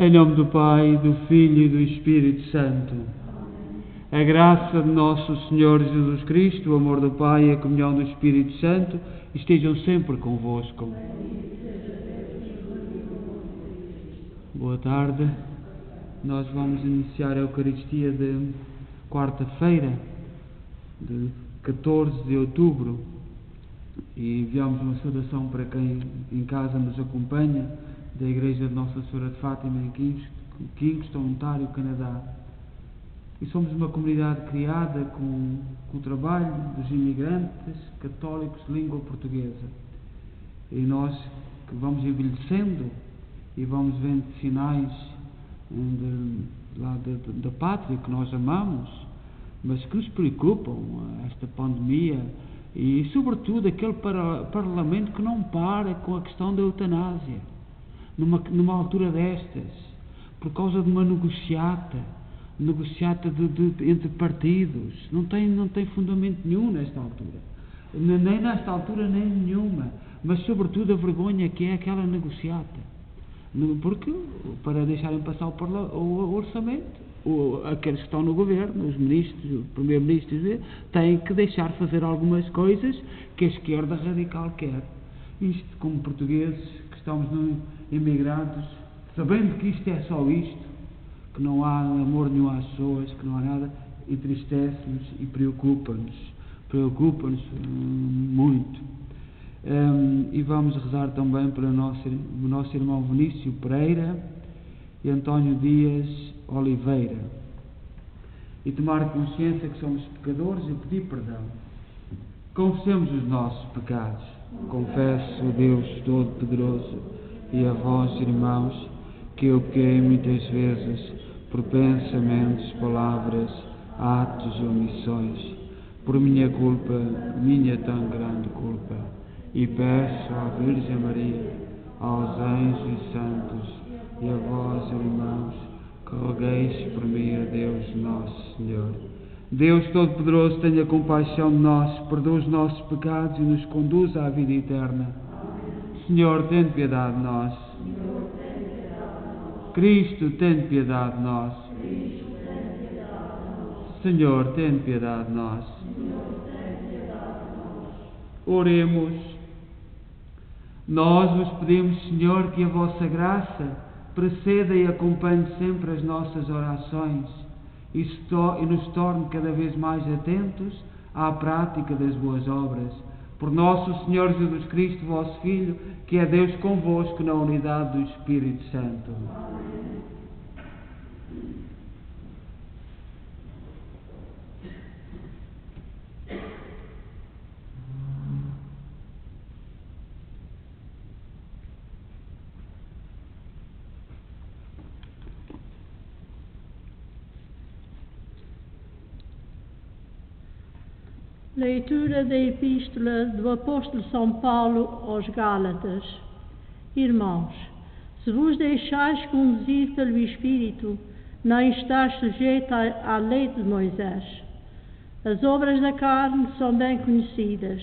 Em nome do Pai, do Filho e do Espírito Santo. A graça de nosso Senhor Jesus Cristo, o amor do Pai e a comunhão do Espírito Santo estejam sempre convosco. Boa tarde. Nós vamos iniciar a Eucaristia de quarta-feira, de 14 de outubro, e enviamos uma saudação para quem em casa nos acompanha, da Igreja de Nossa Senhora de Fátima em Kingston, Ontário, Canadá. E somos uma comunidade criada com o trabalho dos imigrantes católicos de língua portuguesa. E nós que vamos envelhecendo e vamos vendo sinais da pátria que nós amamos, mas que nos preocupam, esta pandemia e sobretudo aquele parlamento que não para com a questão da eutanásia numa altura destas, por causa de uma negociata entre partidos. Não tem fundamento nenhum nesta altura, nem nesta altura nem nenhuma, mas sobretudo a vergonha que é aquela negociata, porque para deixarem passar o orçamento, aqueles que estão no governo, os ministros, o primeiro-ministro, têm que deixar fazer algumas coisas que a esquerda radical quer. Isto, como portugueses que estamos emigrados, sabendo que isto é só isto, que não há amor nenhum às pessoas, que não há nada, entristece-nos e preocupa-nos muito. E vamos rezar também pelo nosso irmão Vinícius Pereira e António Dias Oliveira, e tomar consciência que somos pecadores e pedir perdão. Confessemos os nossos pecados. Confesso a Deus Todo-Poderoso e a vós, irmãos, que eu pequei muitas vezes por pensamentos, palavras, atos e omissões, por minha culpa, minha tão grande culpa, e peço à Virgem Maria, aos anjos e santos e a vós, irmãos, que rogueis por mim a Deus Nosso Senhor. Deus Todo-Poderoso, tenha compaixão de nós, perdoa os nossos pecados e nos conduza à vida eterna. Senhor, tem piedade de nós. Cristo, tem piedade de nós. Senhor, tem piedade de nós. Oremos. Nós vos pedimos, Senhor, que a vossa graça preceda e acompanhe sempre as nossas orações e nos torne cada vez mais atentos à prática das boas obras. Por nosso Senhor Jesus Cristo, vosso Filho, que é Deus convosco na unidade do Espírito Santo. Leitura da Epístola do Apóstolo São Paulo aos Gálatas. Irmãos, se vos deixais conduzir pelo Espírito, não estáis sujeitos à lei de Moisés. As obras da carne são bem conhecidas: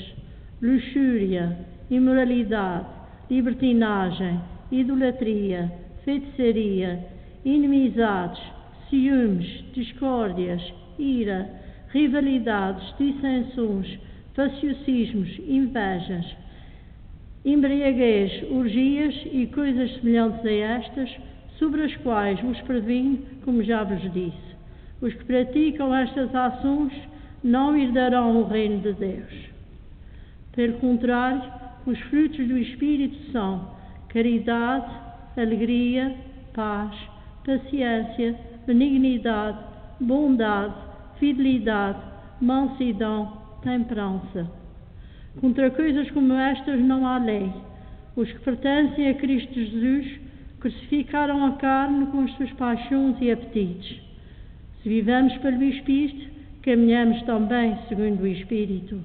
luxúria, imoralidade, libertinagem, idolatria, feitiçaria, inimizades, ciúmes, discórdias, ira, rivalidades, dissensões, faciocismos, invejas, embriaguez, orgias e coisas semelhantes a estas, sobre as quais vos previno, como já vos disse. Os que praticam estas ações não herdarão o reino de Deus. Pelo contrário, os frutos do Espírito são caridade, alegria, paz, paciência, benignidade, bondade, fidelidade, mansidão, temperança. Contra coisas como estas não há lei. Os que pertencem a Cristo Jesus crucificaram a carne com as suas paixões e apetites. Se vivemos pelo Espírito, caminhamos também segundo o Espírito.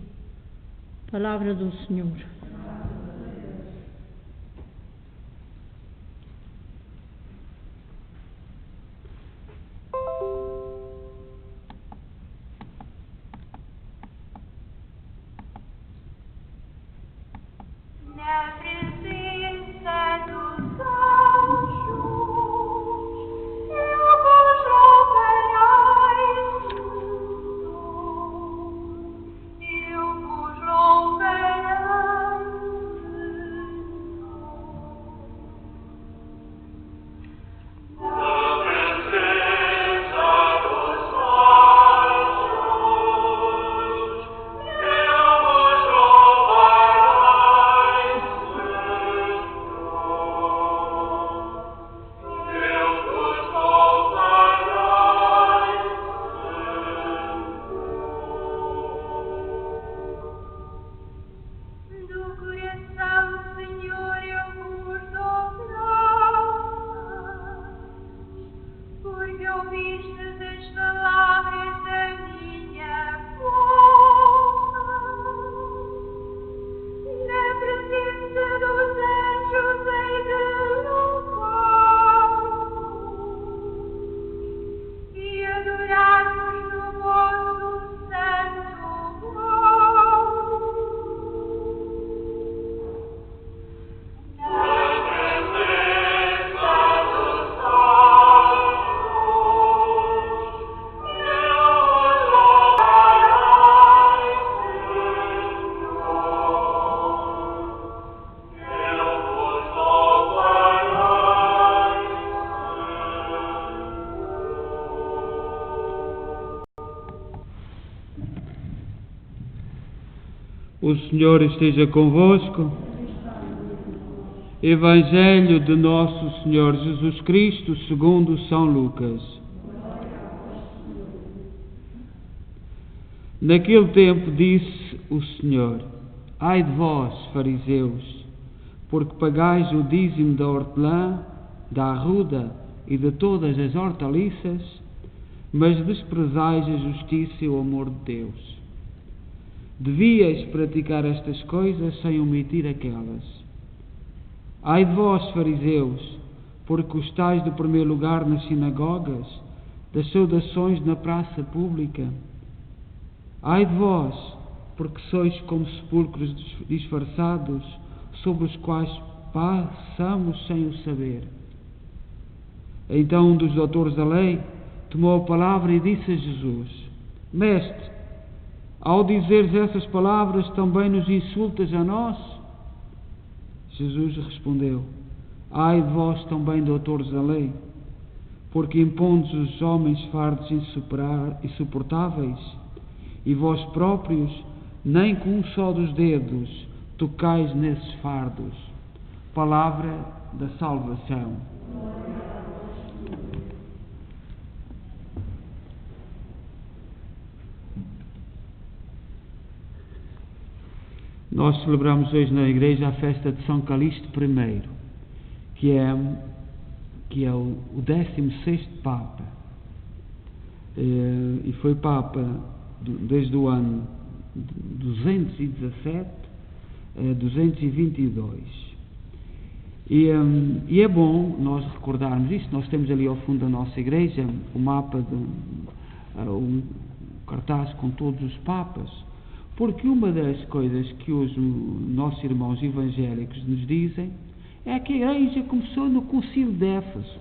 Palavra do Senhor. Na presença dos anjos O Senhor esteja convosco. Evangelho de Nosso Senhor Jesus Cristo segundo São Lucas. Naquele tempo disse o Senhor: Ai de vós, fariseus, porque pagais o dízimo da hortelã, da arruda e de todas as hortaliças, mas desprezais a justiça e o amor de Deus. Devíeis praticar estas coisas sem omitir aquelas. Ai de vós, fariseus, porque gostais do primeiro lugar nas sinagogas, das saudações na praça pública. Ai de vós, porque sois como sepulcros disfarçados, sobre os quais passamos sem o saber. Então um dos doutores da lei tomou a palavra e disse a Jesus: Mestre, ao dizeres essas palavras, também nos insultas a nós? Jesus respondeu: Ai de vós também, doutores da lei, porque impondes os homens fardos insuportáveis, e vós próprios nem com um só dos dedos tocais nesses fardos. Palavra da salvação. Nós celebramos hoje na igreja a festa de São Calixto I, que é o 16º Papa, e foi Papa desde o ano 217 a 222. E é bom nós recordarmos isto. Nós temos ali ao fundo da nossa igreja o mapa, um cartaz com todos os Papas, porque uma das coisas que os nossos irmãos evangélicos nos dizem é que a igreja começou no Concílio de Éfeso.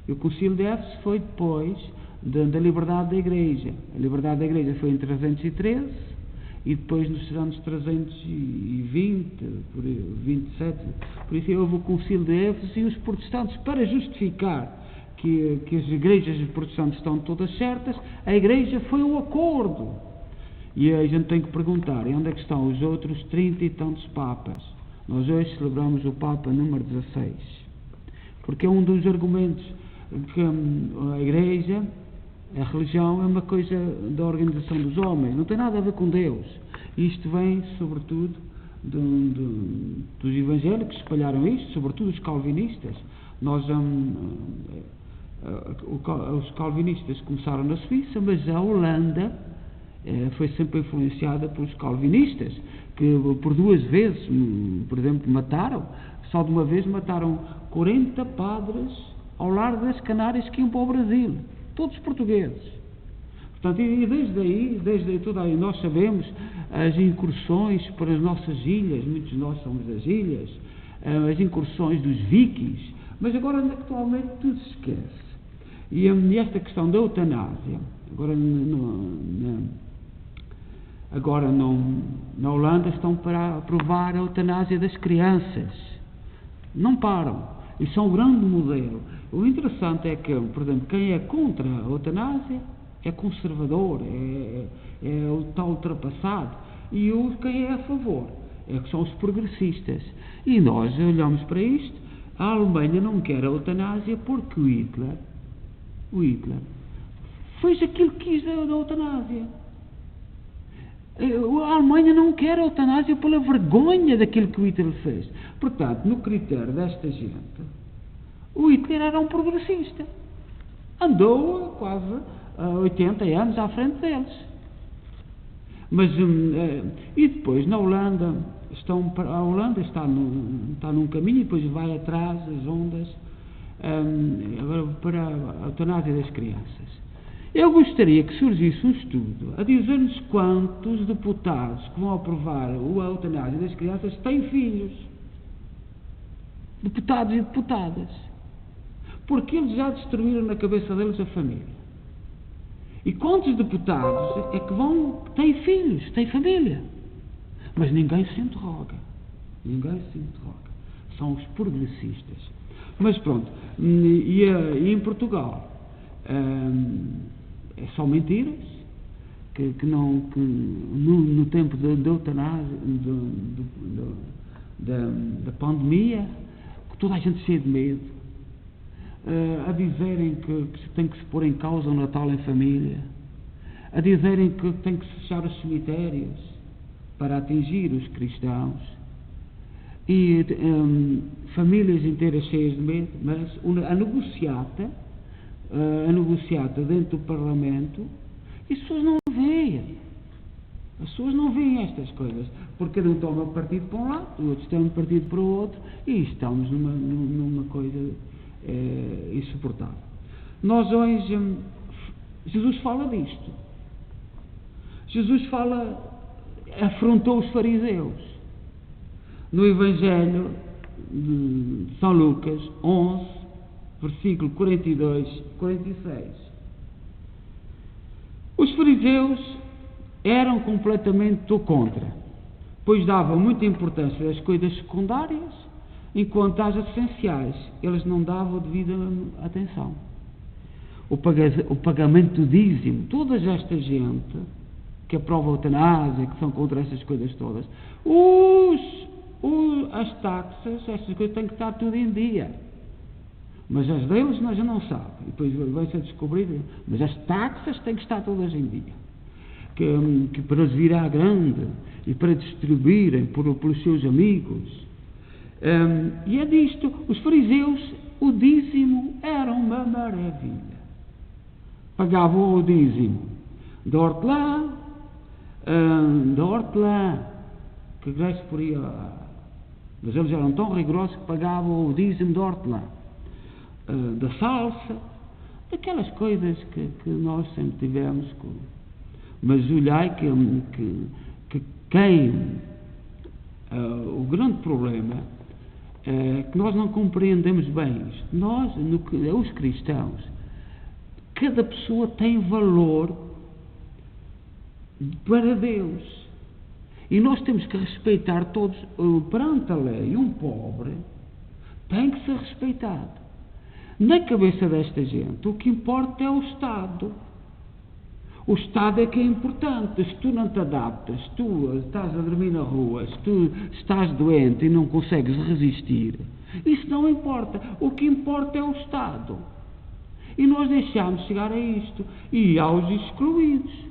E o Concílio de Éfeso foi depois da liberdade da igreja. A liberdade da igreja foi em 313 e depois nos anos 320, 27, por isso houve o Concílio de Éfeso, e os protestantes, para justificar que as igrejas protestantes estão todas certas, a igreja foi um acordo. E a gente tem que perguntar: e onde é que estão os outros 30 e tantos papas? Nós hoje celebramos o Papa número 16, porque é um dos argumentos que a igreja, a religião, é uma coisa da organização dos homens, não tem nada a ver com Deus. Isto vem sobretudo dos evangélicos que espalharam isto, sobretudo os calvinistas. Os calvinistas começaram na Suíça, mas a Holanda foi sempre influenciada pelos calvinistas, que por 2 vezes, por exemplo, só de uma vez mataram 40 padres ao largo das Canárias que iam para o Brasil, todos portugueses. Portanto, e desde tudo aí, nós sabemos as incursões para as nossas ilhas, muitos de nós somos das ilhas, as incursões dos vikings, mas agora atualmente tudo se esquece. E esta questão da eutanásia, agora na Holanda estão para aprovar a eutanásia das crianças. Não param. E são um grande modelo. O interessante é que, por exemplo, quem é contra a eutanásia é conservador, está ultrapassado. E quem é a favor que são os progressistas. E nós olhamos para isto. A Alemanha não quer a eutanásia porque o Hitler fez aquilo que quis da eutanásia. A Alemanha não quer a eutanásia pela vergonha daquilo que o Hitler fez. Portanto, no critério desta gente, o Hitler era um progressista. Andou quase 80 anos à frente deles. Mas, e depois, na Holanda, a Holanda está num caminho e depois vai atrás das ondas agora para a eutanásia das crianças. Eu gostaria que surgisse um estudo a dizer-nos quantos deputados que vão aprovar a eutanásia das crianças têm filhos. Deputados e deputadas. Porque eles já destruíram na cabeça deles a família. E quantos deputados é que têm filhos, têm família? Mas ninguém se interroga. São os progressistas. Mas pronto, e em Portugal é só mentiras, no tempo da eutanásia, da pandemia, que toda a gente cheia de medo, a dizerem que tem que se pôr em causa o Natal em família, a dizerem que tem que se fechar os cemitérios para atingir os cristãos, e famílias inteiras cheias de medo, mas a negociata dentro do Parlamento, e as pessoas não veem. As pessoas não veem estas coisas, porque cada um toma partido para um lado, o outro toma partido para o outro, e estamos numa coisa insuportável. Nós hoje, Jesus fala disto. Jesus afrontou os fariseus. No Evangelho de São Lucas 11, versículo 42, 46. Os fariseus eram completamente do contra, pois davam muita importância às coisas secundárias, enquanto às essenciais eles não davam devida atenção. O pagamento do dízimo, toda esta gente que aprova a eutanásia, que são contra essas coisas todas, as taxas, estas coisas têm que estar tudo em dia. Mas as deles nós já não sabemos. E depois vai-se a descobrir, mas as taxas têm que estar todas em dia. Que para as virar grande e para distribuírem pelos seus amigos. E é disto. Os fariseus, o dízimo era uma maravilha. Pagavam o dízimo da hortelã, que cresce por aí. Mas eles eram tão rigorosos que pagavam o dízimo da hortelã, da salsa, daquelas coisas que nós sempre tivemos. Mas olhai que o grande problema é que nós não compreendemos bem isto. Nós, os cristãos, cada pessoa tem valor para Deus. E nós temos que respeitar todos, perante a lei, um pobre tem que ser respeitado. Na cabeça desta gente, o que importa é o Estado. O Estado é que é importante. Se tu não te adaptas, se tu estás a dormir na rua, se tu estás doente e não consegues resistir, isso não importa. O que importa é o Estado. E nós deixamos chegar a isto. E aos excluídos.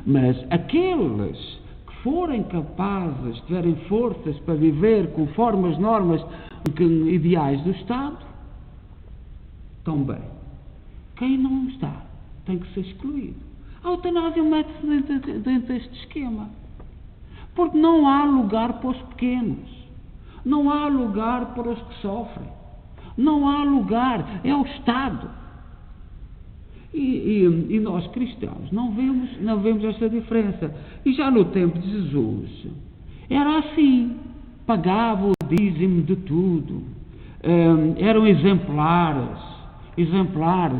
Mas aqueles que forem capazes, tiverem forças para viver conforme as normas ideais do Estado, estão bem. Quem não está tem que ser excluído. A eutanásia mete-se dentro deste esquema, porque não há lugar para os pequenos, não há lugar para os que sofrem, não há lugar, é o Estado. E nós cristãos não vemos esta diferença. E já no tempo de Jesus era assim, pagavam o dízimo de tudo, eram exemplares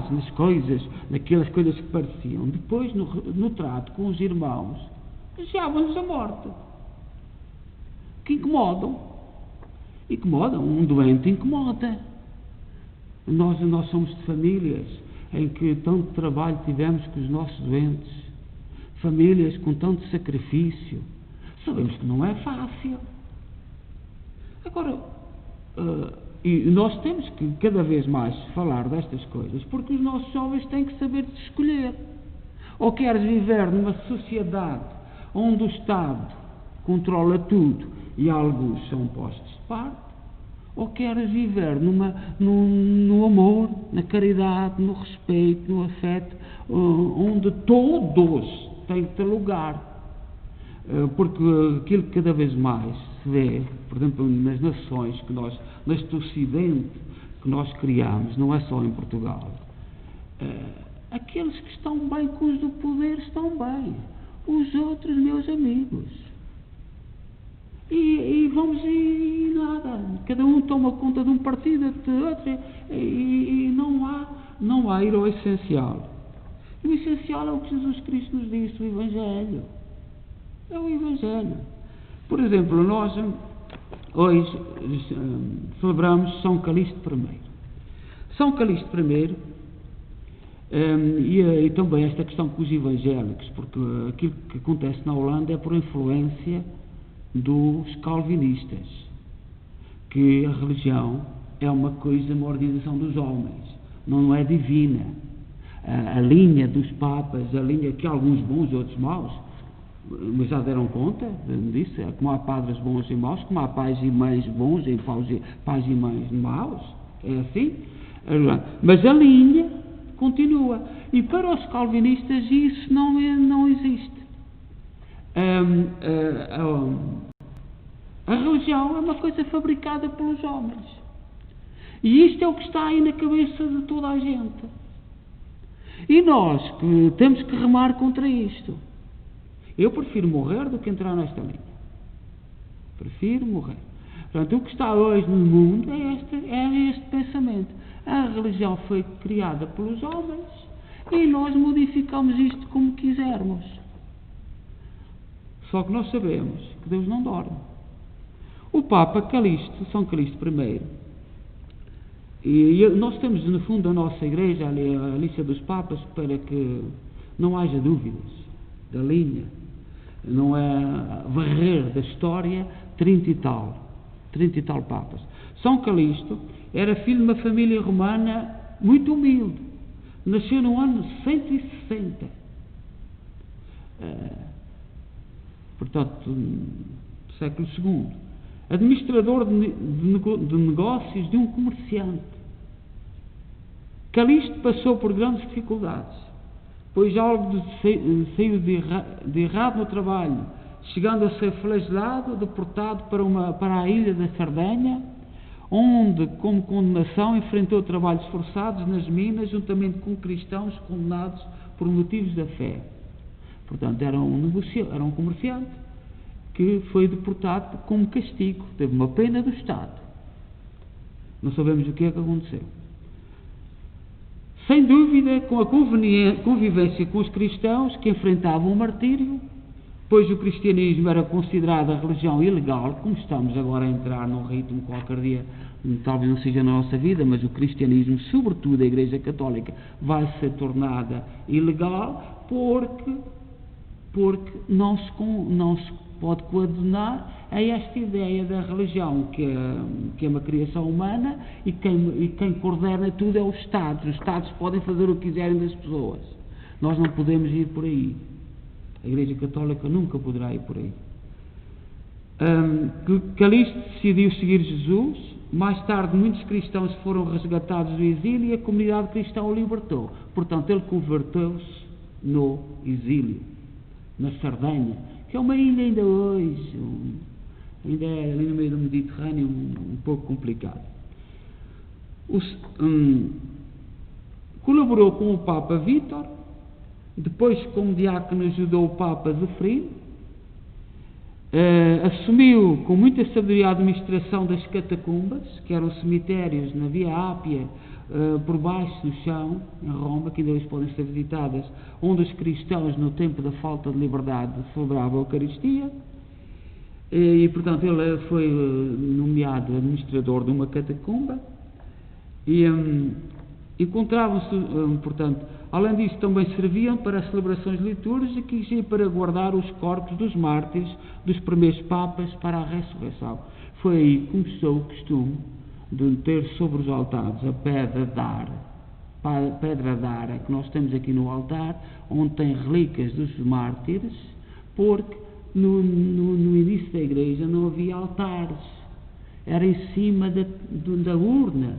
nas coisas, naquelas coisas que pareciam. Depois no trato com os irmãos deixavam-nos a morte, que incomodam, um doente incomoda. Nós somos de famílias em que tanto trabalho tivemos com os nossos doentes, famílias com tanto sacrifício, sabemos que não é fácil. Agora, e nós temos que cada vez mais falar destas coisas, porque os nossos jovens têm que saber escolher. Ou queres viver numa sociedade onde o Estado controla tudo e alguns são postos de parte, ou queres viver no amor, na caridade, no respeito, no afeto, onde todos têm que ter lugar. Porque aquilo que cada vez mais se vê, por exemplo, nas nações neste Ocidente que nós criamos, não é só em Portugal, aqueles que estão bem com os do poder estão bem, os outros, meus amigos. E vamos e nada, cada um toma conta de um partido, de outro, e não há ir ao essencial. E o essencial é o que Jesus Cristo nos disse, o Evangelho. É o Evangelho. Por exemplo, nós hoje celebramos São Calixto I. São Calixto I E também esta questão com os evangélicos, porque aquilo que acontece na Holanda é por influência dos calvinistas, que a religião é uma organização dos homens, não é divina. A linha dos papas, a linha que alguns bons e outros maus, mas já deram conta disso, é como há padres bons e maus, como há pais e mães bons e pais e mães maus, é assim. Mas a linha continua. E para os calvinistas isso não existe. A religião é uma coisa fabricada pelos homens. E isto é o que está aí na cabeça de toda a gente. E nós que temos que remar contra isto. Eu prefiro morrer do que entrar nesta linha. Prefiro morrer. Portanto, o que está hoje no mundo é este pensamento. A religião foi criada pelos homens e nós modificamos isto como quisermos. Só que nós sabemos que Deus não dorme. O Papa Calixto, São Calixto I, e nós temos no fundo da nossa igreja ali a lista dos papas para que não haja dúvidas da linha, não é varrer da história 30 e tal papas. São Calixto era filho de uma família romana muito humilde, nasceu no ano 160, portanto, século II, administrador de negócios de um comerciante. Calixto passou por grandes dificuldades, pois algo saiu de errado no trabalho, chegando a ser flagelado, deportado para a ilha da Sardenha, onde, como condenação, enfrentou trabalhos forçados nas minas, juntamente com cristãos condenados por motivos da fé. Portanto, era um comerciante que foi deportado como castigo, teve uma pena do Estado. Não sabemos o que é que aconteceu. Sem dúvida, com a convivência com os cristãos que enfrentavam o martírio, pois o cristianismo era considerado a religião ilegal, como estamos agora a entrar num ritmo qualquer dia, talvez não seja na nossa vida, mas o cristianismo, sobretudo a Igreja Católica, vai ser tornada ilegal porque não se pode coadunar a esta ideia da religião, que é uma criação humana e quem coordena tudo é os Estados. Os Estados podem fazer o que quiserem das pessoas. Nós não podemos ir por aí. A Igreja Católica nunca poderá ir por aí. Calixto decidiu seguir Jesus. Mais tarde, muitos cristãos foram resgatados do exílio e a comunidade cristã o libertou. Portanto, ele converteu-se no exílio, na Sardenha, que é uma ilha ainda hoje, ainda é ali no meio do Mediterrâneo, um pouco complicado. Colaborou com o Papa Vítor, depois como diácono ajudou o Papa Zefrino, assumiu com muita sabedoria a administração das catacumbas, que eram cemitérios na Via Ápia, por baixo do chão, em Roma, que ainda hoje podem ser visitadas, onde os cristãos, no tempo da falta de liberdade, celebravam a Eucaristia, e portanto ele foi nomeado administrador de uma catacumba, e encontravam-se, portanto, além disso também serviam para as celebrações litúrgicas e para guardar os corpos dos mártires dos primeiros papas para a ressurreição. Foi aí que começou o costume de ter sobre os altares a pedra d'Ara, que nós temos aqui no altar, onde tem relíquias dos mártires, porque no início da igreja não havia altares, era em cima da urna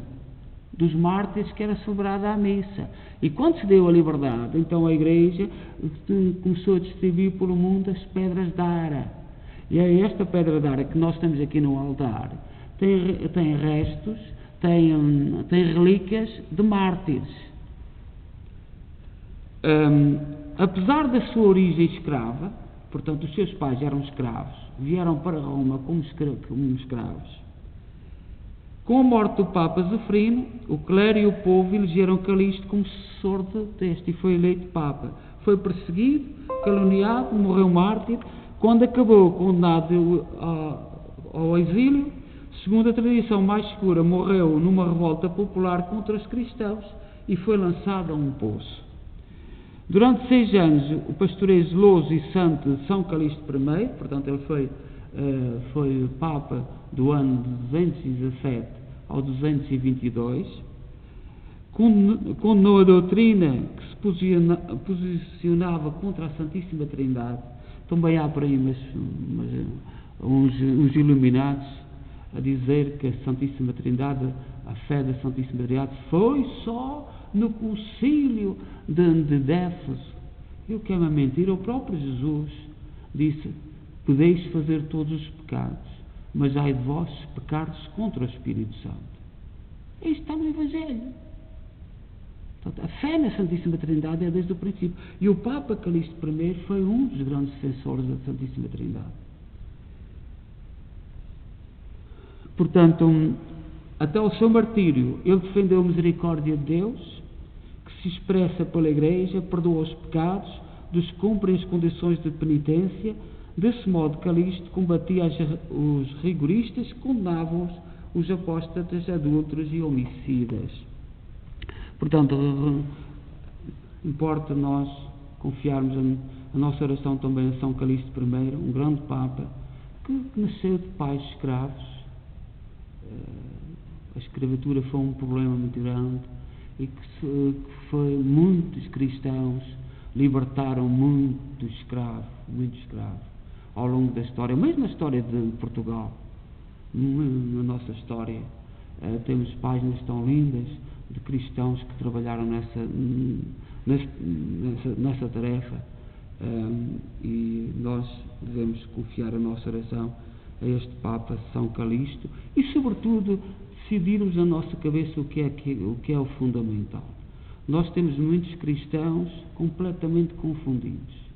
dos mártires que era celebrada a missa. E quando se deu a liberdade, então a igreja começou a distribuir pelo mundo as pedras d'Ara. E é esta pedra d'Ara que nós temos aqui no altar. Tem restos, tem relíquias de mártires. Apesar da sua origem escrava, portanto os seus pais eram escravos, vieram para Roma como escravos. Com a morte do Papa Zefrino, o clero e o povo elegeram Calixto como sucessor deste e foi eleito Papa. Foi perseguido, caluniado, morreu mártir. Quando acabou condenado ao exílio, segundo a tradição mais segura, morreu numa revolta popular contra os cristãos e foi lançado a um poço. Durante 6 anos, o pastoreio zeloso e santo de São Calixto I, portanto, ele foi Papa do ano 217 ao 222, condenou a doutrina que se posicionava contra a Santíssima Trindade. Também há por aí uns iluminados a dizer que a Santíssima Trindade, a fé da Santíssima Trindade, foi só no concílio de Éfeso. E o que é uma mentira? O próprio Jesus disse: podeis fazer todos os pecados, mas ai de vós se pecardes contra o Espírito Santo. Isto está no Evangelho. Portanto, a fé na Santíssima Trindade é desde o princípio. E o Papa Calixto I foi um dos grandes defensores da Santíssima Trindade. Portanto, até o seu martírio, ele defendeu a misericórdia de Deus, que se expressa pela Igreja, perdoa os pecados dos que cumprem as condições de penitência. Desse modo, Calixto combatia os rigoristas, condenavam os apóstatas, adúlteros e homicidas. Portanto, importa nós confiarmos a nossa oração também a São Calixto I, um grande Papa, que nasceu de pais escravos. A escravatura foi um problema muito grande e que muitos cristãos libertaram muitos escravos ao longo da história, mesmo na história de Portugal. Na nossa história temos páginas tão lindas de cristãos que trabalharam nessa tarefa, e nós devemos confiar a nossa oração a este Papa São Calixto e, sobretudo, decidirmos na nossa cabeça o que é o fundamental. Nós temos muitos cristãos completamente confundidos.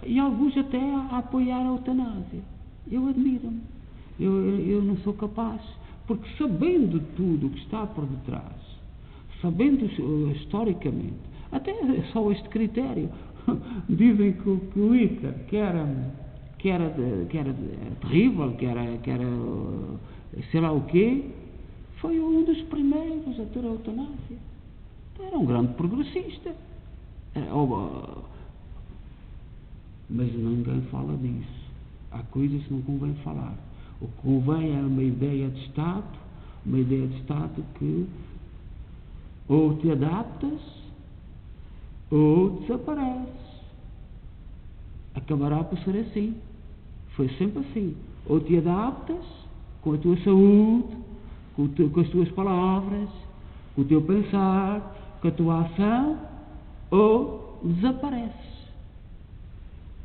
E alguns até a apoiar a eutanásia. Eu admiro-me. Eu não sou capaz, porque sabendo tudo o que está por detrás, sabendo historicamente, até só este critério, dizem que o Hitler, que era terrível, que era sei lá o quê, foi um dos primeiros a ter a eutanásia. Era um grande progressista. Mas ninguém fala disso. Há coisas que não convém falar. O que convém é uma ideia de Estado que ou te adaptas ou desapareces. Acabará por ser assim. Foi sempre assim. Ou te adaptas com a tua saúde, com as tuas palavras, com o teu pensar, com a tua ação, ou desapareces.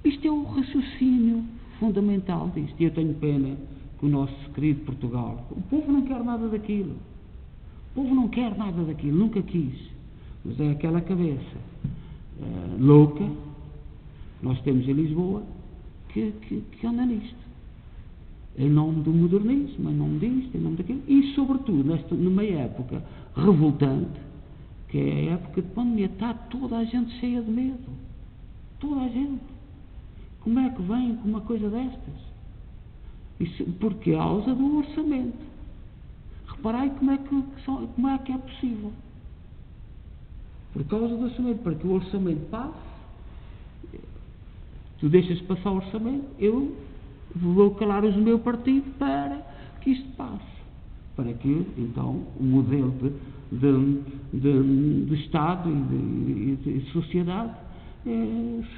Isto é o raciocínio fundamental disto. E eu tenho pena que o nosso querido Portugal, o povo não quer nada daquilo. Nunca quis. Mas é aquela cabeça louca, nós temos em Lisboa, que anda nisto. Em nome do modernismo, em nome disto, em nome daquilo. E, sobretudo, numa época revoltante, que é a época de pandemia, está toda a gente cheia de medo. Toda a gente. Como é que vem com uma coisa destas? Isso por causa do orçamento. Reparai como é que é possível. Por causa do orçamento, para que o orçamento passe, tu deixas passar o orçamento, eu vou calar o meu partido para que isto passe. Para que, então, o modelo de Estado e de sociedade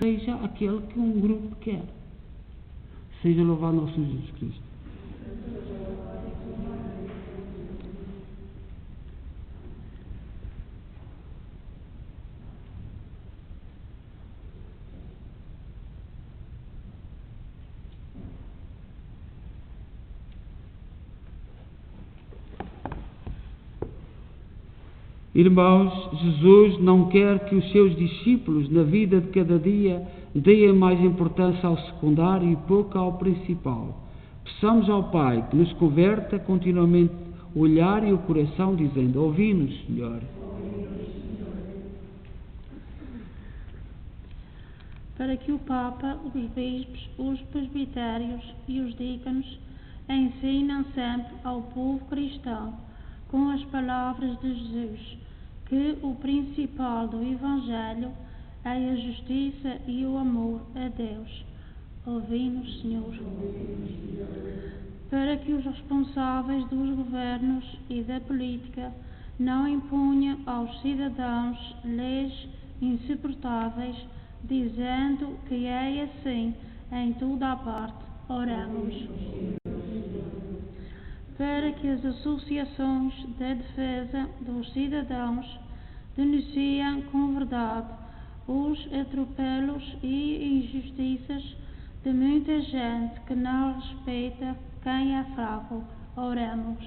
seja aquele que um grupo quer. Seja louvado nosso Jesus Cristo. Irmãos, Jesus não quer que os seus discípulos, na vida de cada dia, deem mais importância ao secundário e pouco ao principal. Peçamos ao Pai que nos converta continuamente o olhar e o coração, dizendo: ouvi-nos, Senhor. Para que o Papa, os bispos, os presbitérios e os diáconos ensinem sempre ao povo cristão com as palavras de Jesus, que o principal do Evangelho é a justiça e o amor a Deus. Ouvi-nos, Senhor. Para que os responsáveis dos governos e da política não imponham aos cidadãos leis insuportáveis, dizendo que é assim em toda a parte. Oramos. Para que as associações de defesa dos cidadãos denunciem com verdade os atropelos e injustiças de muita gente que não respeita quem é fraco. Oramos.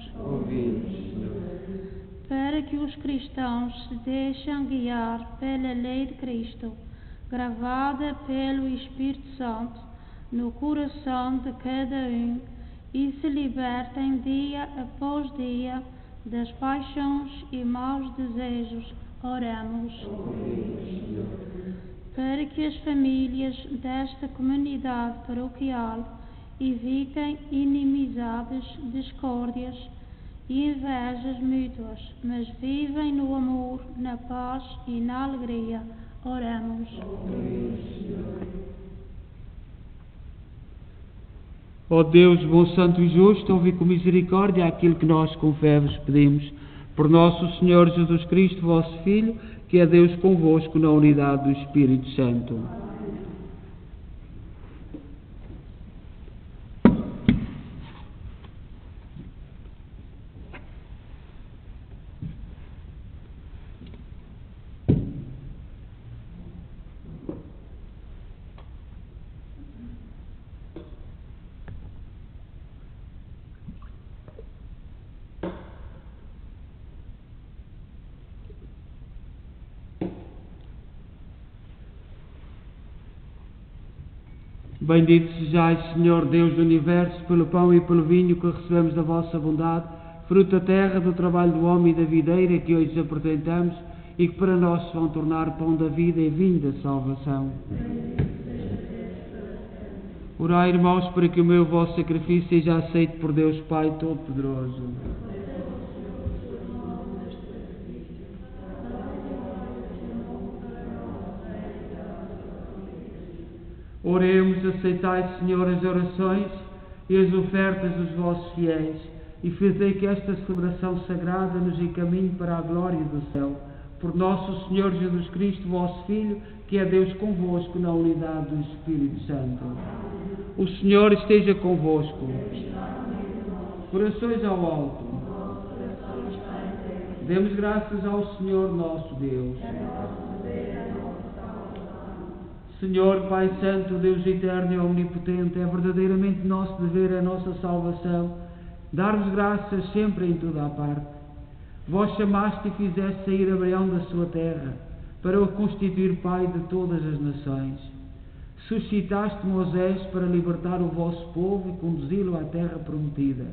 Para que os cristãos se deixem guiar pela lei de Cristo, gravada pelo Espírito Santo no coração de cada um, e se libertem dia após dia das paixões e maus desejos. Oramos. Para que as famílias desta comunidade paroquial evitem inimizades, discórdias e invejas mútuas, mas vivem no amor, na paz e na alegria. Oramos. Ó Deus, bom, santo e justo, ouvi com misericórdia aquilo que nós com fé vos pedimos. Por nosso Senhor Jesus Cristo, vosso Filho, que é Deus convosco na unidade do Espírito Santo. Bendito sejais, Senhor Deus do Universo, pelo pão e pelo vinho que recebemos da vossa bondade, fruto da terra, do trabalho do homem e da videira que hoje apresentamos e que para nós se vão tornar pão da vida e vinho da salvação. Orai, irmãos, para que o meu vosso sacrifício seja aceito por Deus Pai Todo-Poderoso. Oremos, aceitai, Senhor, as orações e as ofertas dos vossos fiéis, e fazei que esta celebração sagrada nos encaminhe para a glória do céu. Por nosso Senhor Jesus Cristo, vosso Filho, que é Deus convosco na unidade do Espírito Santo. O Senhor esteja convosco. Corações ao alto. Demos graças ao Senhor nosso Deus. Senhor, Pai Santo, Deus eterno e omnipotente, é verdadeiramente nosso dever, a nossa salvação, dar-vos graças sempre em toda a parte. Vós chamaste e fizeste sair Abraão da sua terra, para o constituir pai de todas as nações. Suscitaste Moisés para libertar o vosso povo e conduzi-lo à terra prometida.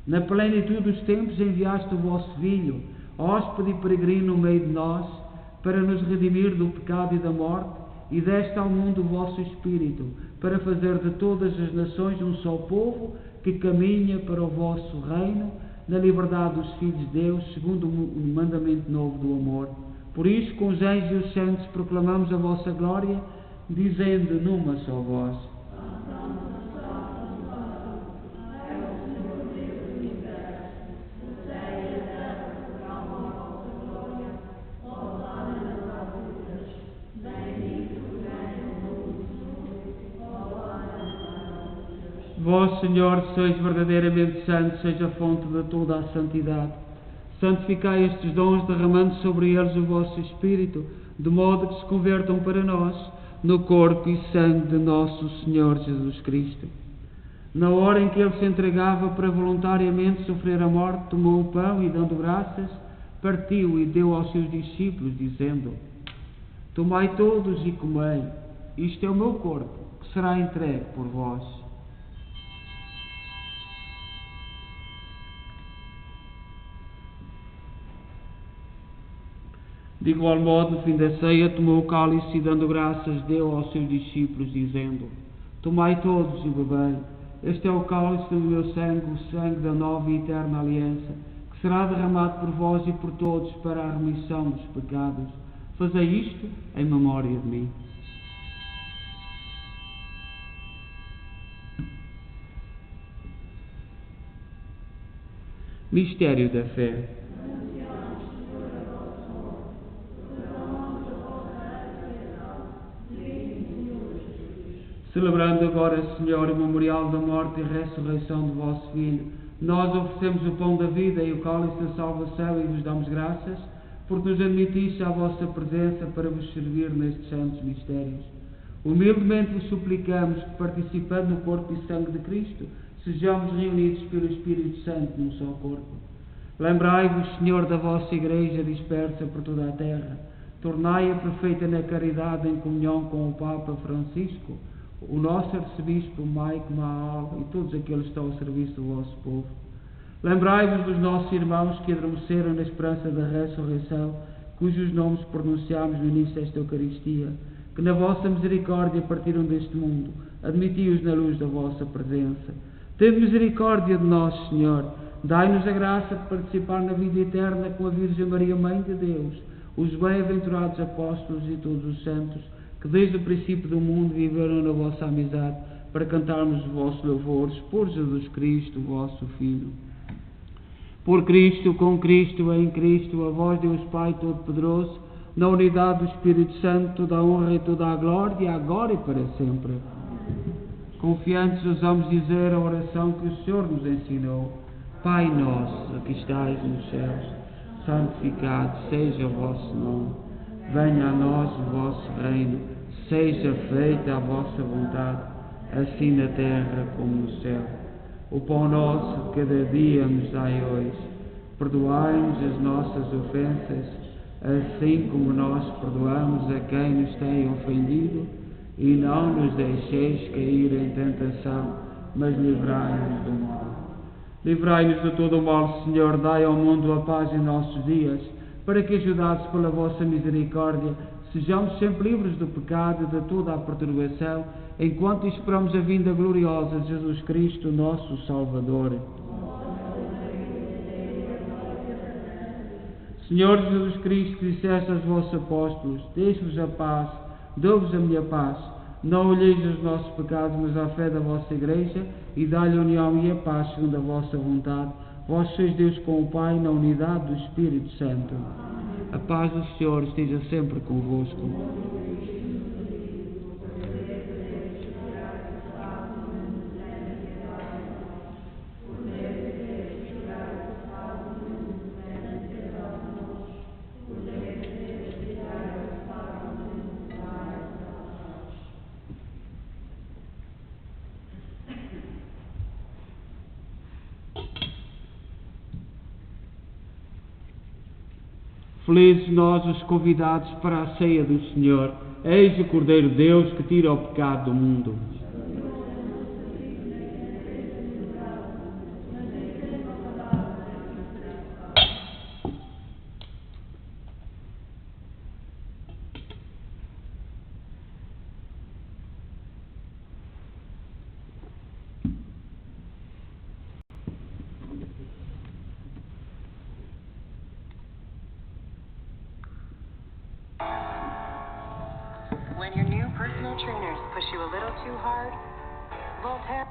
Na plenitude dos tempos enviaste o vosso Filho, hóspede e peregrino no meio de nós, para nos redimir do pecado e da morte, e deste ao mundo o vosso Espírito, para fazer de todas as nações um só povo que caminha para o vosso reino, na liberdade dos filhos de Deus, segundo o mandamento novo do amor. Por isso, com os anjos e os santos, proclamamos a vossa glória, dizendo numa só voz: Vós, Senhor, sois verdadeiramente santo, seja a fonte de toda a santidade. Santificai estes dons, derramando sobre eles o vosso Espírito, de modo que se convertam para nós no corpo e sangue de nosso Senhor Jesus Cristo. Na hora em que ele se entregava para voluntariamente sofrer a morte, tomou o pão e, dando graças, partiu e deu aos seus discípulos, dizendo: Tomai todos e comei, isto é o meu corpo, que será entregue por vós. De igual modo, no fim da ceia, tomou o cálice e, dando graças, deu aos seus discípulos, dizendo: Tomai todos e bebei, este é o cálice do meu sangue, o sangue da nova e eterna aliança, que será derramado por vós e por todos para a remissão dos pecados. Fazei isto em memória de mim. Mistério da fé. Celebrando agora, Senhor, o memorial da morte e ressurreição do vosso Filho, nós oferecemos o pão da vida e o cálice da salvação e vos damos graças, porque nos admitiste à vossa presença para vos servir nestes santos mistérios. Humildemente vos suplicamos que, participando no corpo e sangue de Cristo, sejamos reunidos pelo Espírito Santo num só corpo. Lembrai-vos, Senhor, da vossa Igreja dispersa por toda a terra. Tornai-a perfeita na caridade em comunhão com o Papa Francisco, o nosso arcebispo Mike Mahal e todos aqueles que estão ao serviço do vosso povo. Lembrai-vos dos nossos irmãos que adormeceram na esperança da ressurreição, cujos nomes pronunciámos no início desta Eucaristia, que na vossa misericórdia partiram deste mundo. Admiti-os na luz da vossa presença. Tende misericórdia de nós, Senhor. Dai-nos a graça de participar na vida eterna com a Virgem Maria, Mãe de Deus, os bem-aventurados apóstolos e todos os santos, que desde o princípio do mundo viveram na vossa amizade, para cantarmos os vossos louvores por Jesus Cristo, vosso Filho. Por Cristo, com Cristo, em Cristo, a vós Deus Pai Todo-Poderoso, na unidade do Espírito Santo, toda a honra e toda a glória, agora e para sempre. Confiantes ousamos dizer a oração que o Senhor nos ensinou. Pai nosso, que estais nos céus, santificado seja o vosso nome. Venha a nós o vosso reino, seja feita a vossa vontade, assim na terra como no céu. O pão nosso de cada dia nos dai hoje. Perdoai-nos as nossas ofensas, assim como nós perdoamos a quem nos tem ofendido, e não nos deixeis cair em tentação, mas livrai-nos do mal. Livrai-nos de todo o mal, Senhor, dai ao mundo a paz em nossos dias, para que, ajudados pela vossa misericórdia, sejamos sempre livres do pecado e de toda a perturbação, enquanto esperamos a vinda gloriosa de Jesus Cristo, nosso Salvador. Senhor Jesus Cristo, que disseste aos vossos apóstolos: deixo-vos a paz, dou-vos a minha paz. Não olheis os nossos pecados, mas a fé da vossa Igreja, e dá-lhe a união e a paz segundo a vossa vontade. Vós sois Deus com o Pai, na unidade do Espírito Santo. A paz do Senhor esteja sempre convosco. Felizes nós os convidados para a ceia do Senhor. Eis o Cordeiro de Deus que tira o pecado do mundo. When your new personal trainers push you a little too hard, Voltaire...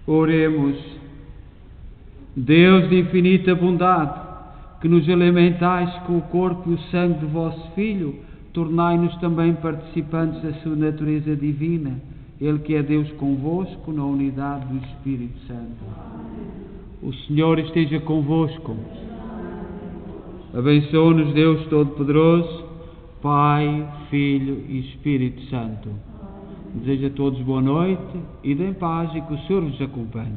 Oremos. Deus de infinita bondade, que nos alimentais com o corpo e o sangue do vosso Filho, tornai-nos também participantes da sua natureza divina, Ele que é Deus convosco, na unidade do Espírito Santo. O Senhor esteja convosco. Abençoe-nos Deus Todo-Poderoso, Pai, Filho e Espírito Santo. Desejo a todos boa noite, e em paz, e que o Senhor vos acompanhe.